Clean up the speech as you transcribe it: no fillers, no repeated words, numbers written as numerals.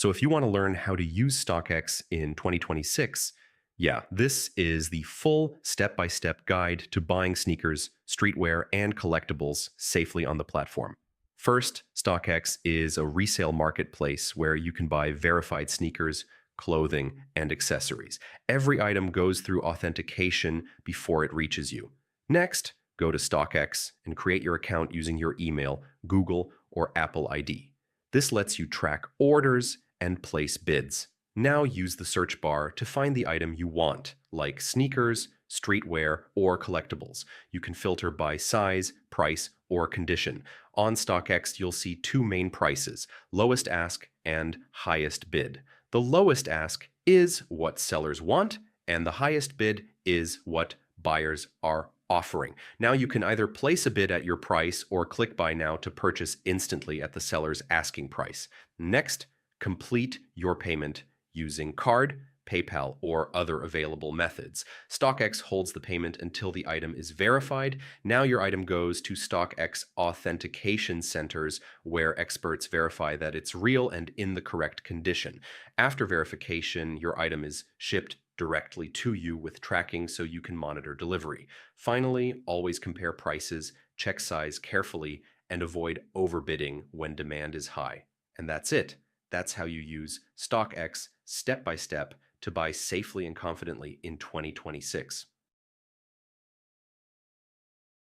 So if you want to learn how to use StockX in 2026, yeah, this is the full step-by-step guide to buying sneakers, streetwear, and collectibles safely on the platform. First, StockX is a resale marketplace where you can buy verified sneakers, clothing, and accessories. Every item goes through authentication before it reaches you. Next, go to StockX and create your account using your email, Google, or Apple ID. This lets you track orders and place bids. Now use the search bar to find the item you want, like sneakers, streetwear, or collectibles. You can filter by size, price, or condition. On StockX, you'll see two main prices, lowest ask and highest bid. The lowest ask is what sellers want, and the highest bid is what buyers are offering. Now you can either place a bid at your price or click buy now to purchase instantly at the seller's asking price. Next, complete your payment using card, PayPal, or other available methods. StockX holds the payment until the item is verified. Now your item goes to StockX authentication centers where experts verify that it's real and in the correct condition. After verification, your item is shipped directly to you with tracking so you can monitor delivery. Finally, always compare prices, check size carefully, and avoid overbidding when demand is high. And that's it. That's how you use StockX step by step to buy safely and confidently in 2026.